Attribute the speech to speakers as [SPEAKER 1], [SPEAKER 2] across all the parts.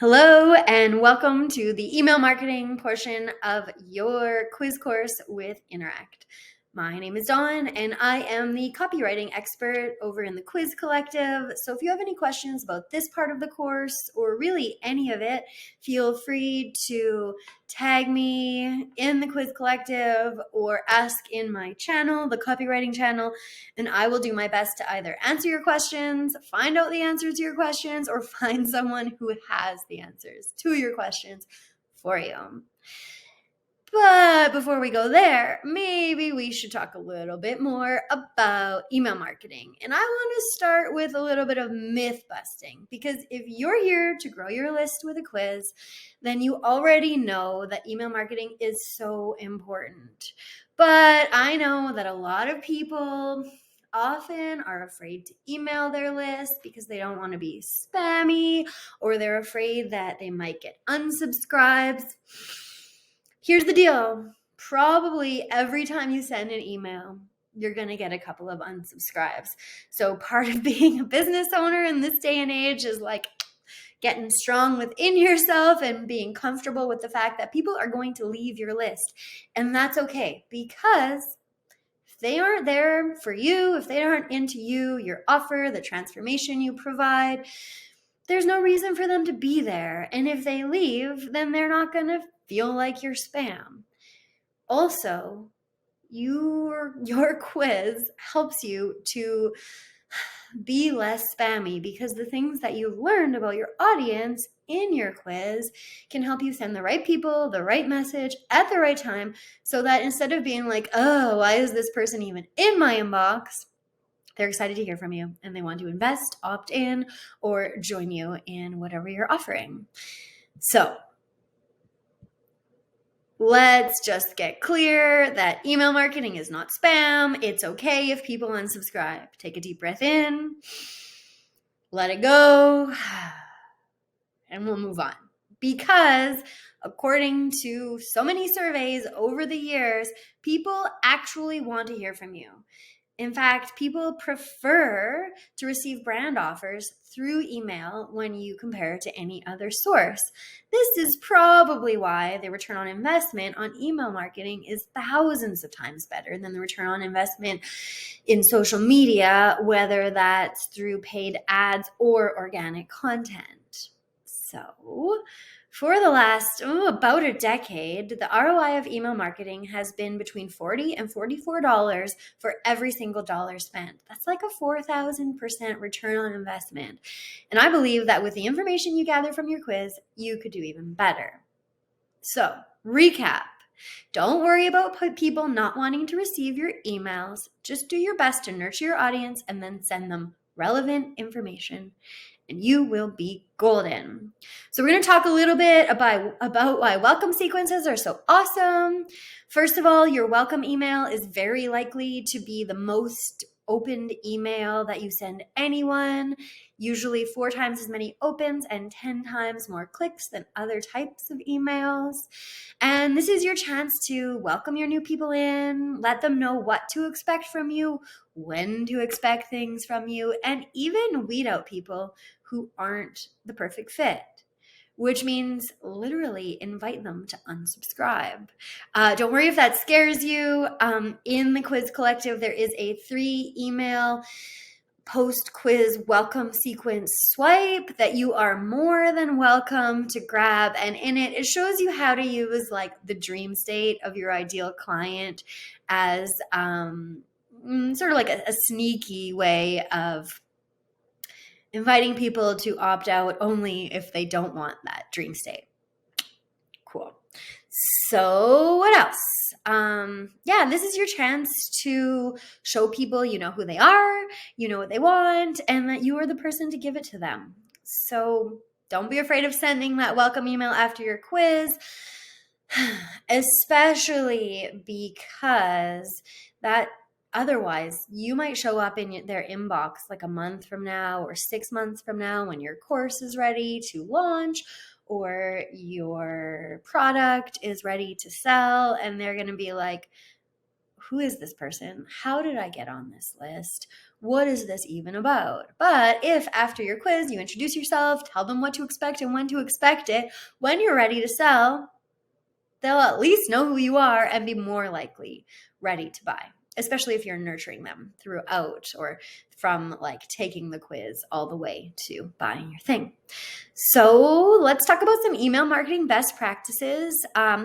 [SPEAKER 1] Hello and welcome to the email marketing portion of your quiz course with Interact. My name is Dawn and I am the copywriting expert over in the Quiz Collective. So if you have any questions about this part of the course or really any of it, feel free to tag me in the Quiz Collective or ask in my channel, the copywriting channel, and I will do my best to either answer your questions, find out the answers to your questions, or find someone who has the answers to your questions for you. But before we go there, maybe we should talk a little bit more about email marketing. And I want to start with a little bit of myth busting, because if you're here to grow your list with a quiz, then you already know that email marketing is so important. But I know that a lot of people often are afraid to email their list because they don't want to be spammy, or they're afraid that they might get unsubscribes. Here's the deal. Probably every time you send an email, you're going to get a couple of unsubscribes. So part of being a business owner in this day and age is like getting strong within yourself and being comfortable with the fact that people are going to leave your list. And that's okay, because if they aren't there for you, if they aren't into you, your offer, the transformation you provide, there's no reason for them to be there. And if they leave, then they're not going to feel like you're spam. Also, your quiz helps you to be less spammy, because the things that you've learned about your audience in your quiz can help you send the right people the right message at the right time, so that instead of being like, oh, why is this person even in my inbox? They're excited to hear from you and they want to invest, opt in, or join you in whatever you're offering. So let's just get clear that email marketing is not spam. It's okay if people unsubscribe. Take a deep breath in, let it go, and we'll move on. Because according to so many surveys over the years, people actually want to hear from you. In fact, people prefer to receive brand offers through email when you compare it to any other source. This is probably why the return on investment on email marketing is thousands of times better than the return on investment in social media, whether that's through paid ads or organic content. So, for the last about a decade, the ROI of email marketing has been between $40 and $44 for every single dollar spent. That's like a 4,000% return on investment. And I believe that with the information you gather from your quiz, you could do even better. So, recap. Don't worry about people not wanting to receive your emails. Just do your best to nurture your audience and then send them relevant information, and you will be golden. So we're going to talk a little bit about why welcome sequences are so awesome. First of all, your welcome email is very likely to be the most opened email that you send anyone, usually 4 times as many opens and 10 times more clicks than other types of emails. And this is your chance to welcome your new people in, let them know what to expect from you, when to expect things from you, and even weed out people who aren't the perfect fit, which means literally invite them to unsubscribe. Don't worry if that scares you. In the Quiz Collective, there is a 3 email post-quiz welcome sequence swipe that you are more than welcome to grab. And in it, it shows you how to use like the dream state of your ideal client as sort of like a sneaky way of inviting people to opt out only if they don't want that dream state. Cool. So what else? This is your chance to show people you know who they are, you know what they want, and that you are the person to give it to them. So don't be afraid of sending that welcome email after your quiz, especially because that otherwise you might show up in their inbox like a month from now or 6 months from now when your course is ready to launch or your product is ready to sell, and they're going to be like, who is this person? How did I get on this list? What is this even about? But if after your quiz you introduce yourself, tell them what to expect and when to expect it, when you're ready to sell, they'll at least know who you are and be more likely ready to buy, especially if you're nurturing them throughout or from like taking the quiz all the way to buying your thing. So let's talk about some email marketing best practices.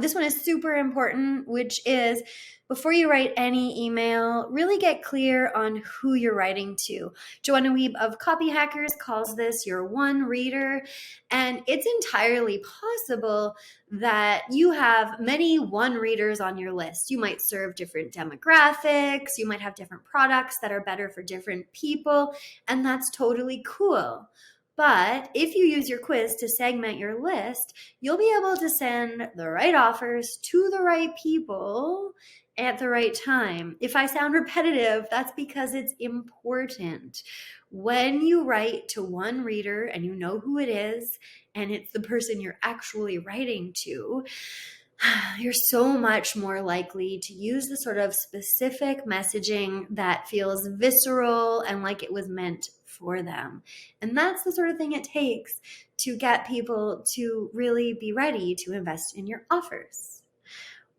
[SPEAKER 1] This one is super important, which is before you write any email, really get clear on who you're writing to. Joanna Wiebe of Copy Hackers calls this your one reader, and it's entirely possible that you have many one readers on your list. You might serve different demographics, you might have different products that are better for different people, and that's totally cool. But if you use your quiz to segment your list, you'll be able to send the right offers to the right people at the right time. If I sound repetitive, that's because it's important. When you write to one reader and you know who it is, and it's the person you're actually writing to, you're so much more likely to use the sort of specific messaging that feels visceral and like it was meant for them. And that's the sort of thing it takes to get people to really be ready to invest in your offers.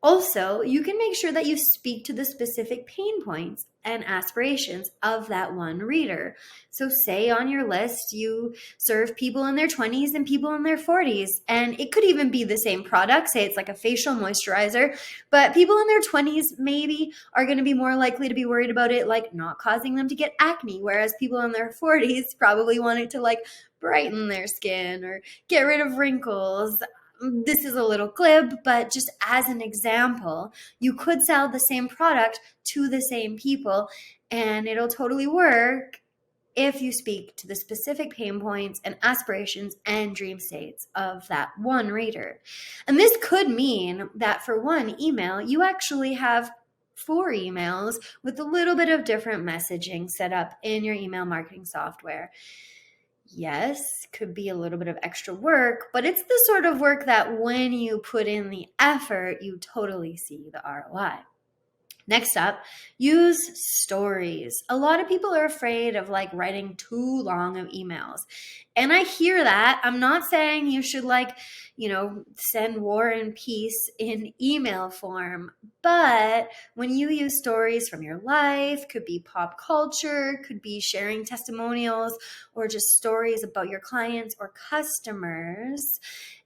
[SPEAKER 1] Also, you can make sure that you speak to the specific pain points and aspirations of that one reader. So say on your list, you serve people in their 20s and people in their 40s, and it could even be the same product. Say it's like a facial moisturizer, but people in their 20s maybe are going to be more likely to be worried about it like not causing them to get acne, whereas people in their 40s probably want it to like brighten their skin or get rid of wrinkles. This is a little glib, but just as an example, you could sell the same product to the same people, and it'll totally work if you speak to the specific pain points and aspirations and dream states of that one reader. And this could mean that for one email, you actually have 4 emails with a little bit of different messaging set up in your email marketing software. Yes, could be a little bit of extra work, but it's the sort of work that when you put in the effort, you totally see the ROI. Next up, use stories. A lot of people are afraid of like writing too long of emails. And I hear that. I'm not saying you should send War and Peace in email form. But when you use stories from your life, could be pop culture, could be sharing testimonials, or just stories about your clients or customers,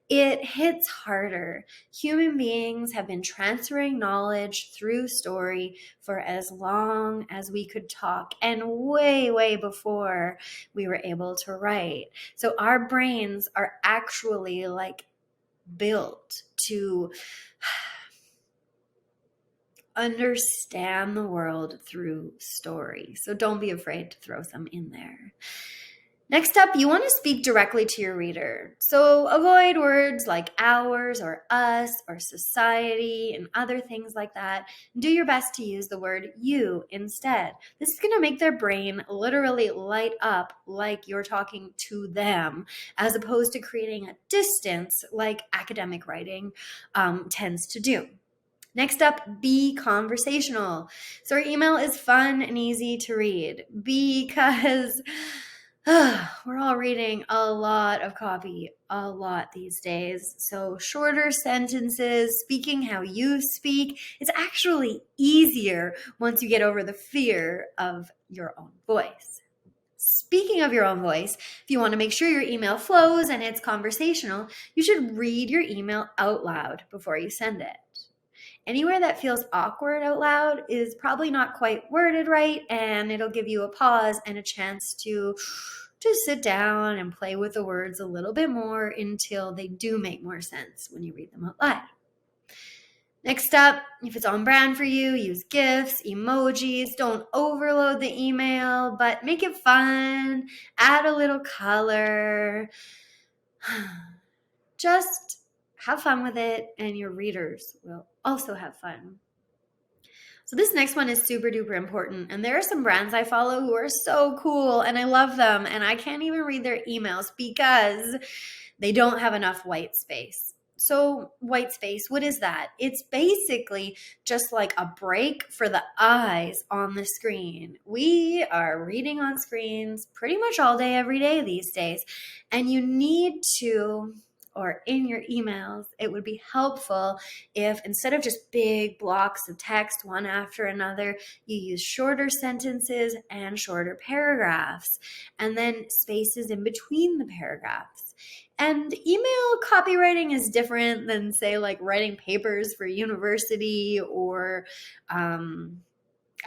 [SPEAKER 1] it hits harder. Human beings have been transferring knowledge through story for as long as we could talk and way, way before we were able to write. So our brains are actually like built to understand the world through story. So don't be afraid to throw some in there. Next up, you want to speak directly to your reader. So avoid words like ours or us or society and other things like that. Do your best to use the word you instead. This is going to make their brain literally light up like you're talking to them, as opposed to creating a distance like academic writing tends to do. Next up, be conversational. So our email is fun and easy to read because we're all reading a lot of copy, a lot these days. So shorter sentences, speaking how you speak, it's actually easier once you get over the fear of your own voice. Speaking of your own voice, if you want to make sure your email flows and it's conversational, you should read your email out loud before you send it. Anywhere that feels awkward out loud is probably not quite worded right, and it'll give you a pause and a chance to just sit down and play with the words a little bit more until they do make more sense when you read them out loud. Next up, if it's on brand for you, use GIFs, emojis. Don't overload the email, but make it fun. Add a little color. Just have fun with it, and your readers will also have fun. So this next one is super duper important, and there are some brands I follow who are so cool, and I love them, and I can't even read their emails because they don't have enough white space. So white space, what is that? It's basically just like a break for the eyes on the screen. We are reading on screens pretty much all day, every day these days. And you need to, or in your emails, it would be helpful if instead of just big blocks of text one after another, you use shorter sentences and shorter paragraphs, and then spaces in between the paragraphs. And email copywriting is different than, say, like writing papers for university or, I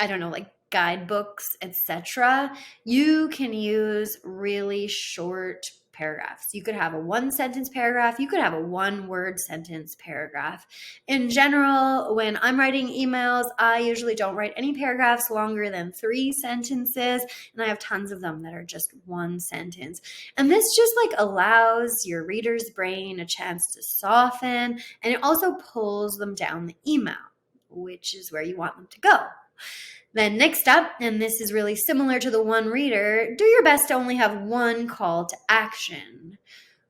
[SPEAKER 1] don't know, like guidebooks, etc. You can use really short paragraphs. You could have a one sentence paragraph. You could have a one word sentence paragraph. In general, when I'm writing emails, I usually don't write any paragraphs longer than 3 sentences. And I have tons of them that are just one sentence. And this just like allows your reader's brain a chance to soften. And it also pulls them down the email, which is where you want them to go. Then next up, and this is really similar to the one reader, do your best to only have one call to action,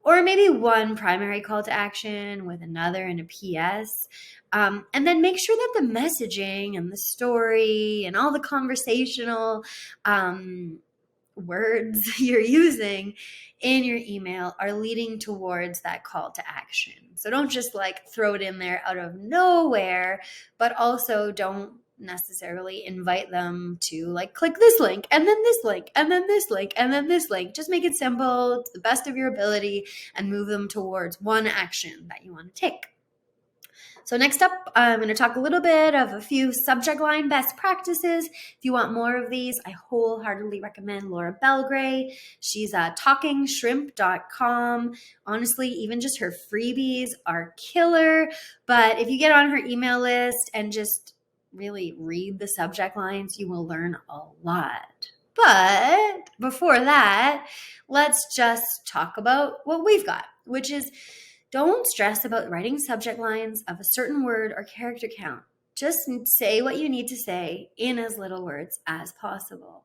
[SPEAKER 1] or maybe one primary call to action with another and a PS. And then make sure that the messaging and the story and all the conversational words you're using in your email are leading towards that call to action. So don't just like throw it in there out of nowhere, but also don't necessarily invite them to like click this link and then this link and then this link and then this link. Just make it simple to the best of your ability and move them towards one action that you want to take. So next up, I'm going to talk a little bit of a few subject line best practices. If you want more of these, I wholeheartedly recommend Laura Belgray. She's at talkingshrimp.com. Honestly, even just her freebies are killer. But if you get on her email list and just really read the subject lines, you will learn a lot. But before that, let's just talk about what we've got, which is don't stress about writing subject lines of a certain word or character count. Just say what you need to say in as little words as possible.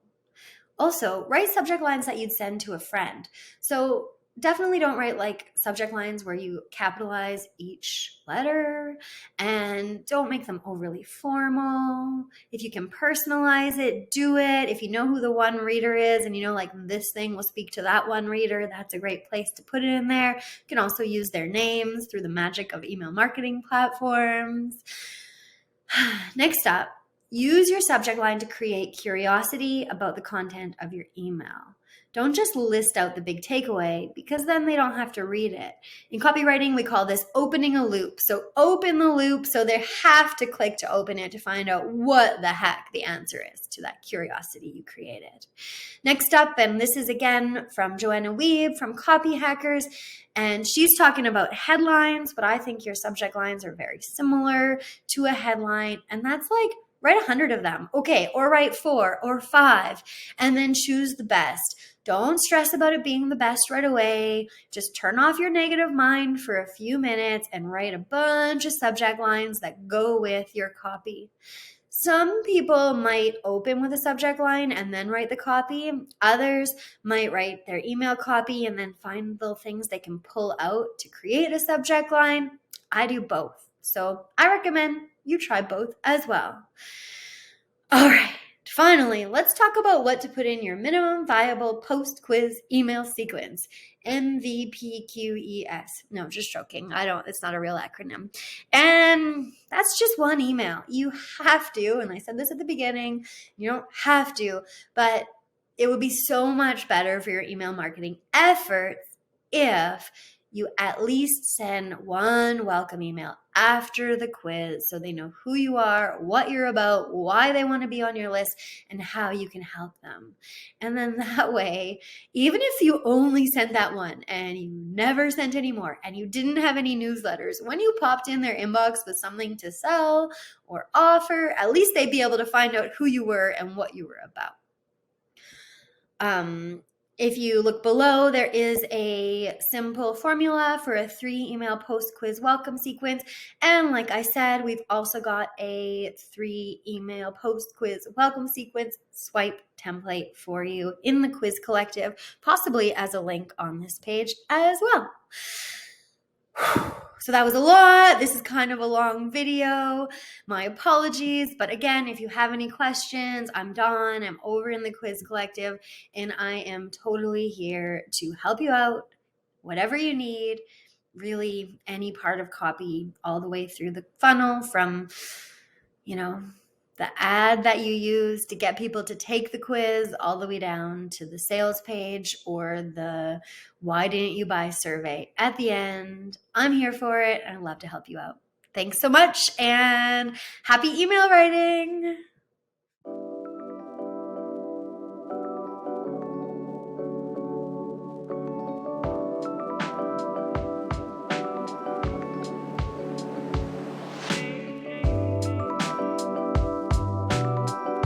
[SPEAKER 1] Also, write subject lines that you'd send to a friend. So definitely don't write like subject lines where you capitalize each letter, and don't make them overly formal. If you can personalize it, do it. If you know who the one reader is and you know like this thing will speak to that one reader, that's a great place to put it in there. You can also use their names through the magic of email marketing platforms. Next up, use your subject line to create curiosity about the content of your email. Don't just list out the big takeaway, because then they don't have to read it. In copywriting, we call this opening a loop. So open the loop so they have to click to open it to find out what the heck the answer is to that curiosity you created. Next up, and this is again from Joanna Wiebe from Copy Hackers, and she's talking about headlines, but I think your subject lines are very similar to a headline, and that's like write 100 of them. Okay, or write 4 or 5, and then choose the best. Don't stress about it being the best right away. Just turn off your negative mind for a few minutes and write a bunch of subject lines that go with your copy. Some people might open with a subject line and then write the copy. Others might write their email copy and then find little things they can pull out to create a subject line. I do both. So I recommend you try both as well. All right. Finally, let's talk about what to put in your minimum viable post-quiz email sequence. MVPQES. No, just joking. It's not a real acronym. And that's just one email. You have to, and I said this at the beginning, you don't have to, but it would be so much better for your email marketing efforts if you at least send one welcome email after the quiz so they know who you are, what you're about, why they want to be on your list, and how you can help them. And then that way, even if you only sent that one and you never sent any more and you didn't have any newsletters, when you popped in their inbox with something to sell or offer, at least they'd be able to find out who you were and what you were about. If you look below, there is a simple formula for a 3-email post-quiz welcome sequence. And like I said, we've also got a 3-email post-quiz welcome sequence swipe template for you in the Quiz Collective, possibly as a link on this page as well. So that was a lot. This is kind of a long video. My apologies. But again, if you have any questions, I'm Dawn. I'm over in the Quiz Collective, and I am totally here to help you out, whatever you need, really any part of copy, all the way through the funnel from, the ad that you use to get people to take the quiz all the way down to the sales page or the why didn't you buy survey at the end. I'm here for it and I'd love to help you out. Thanks so much and happy email writing.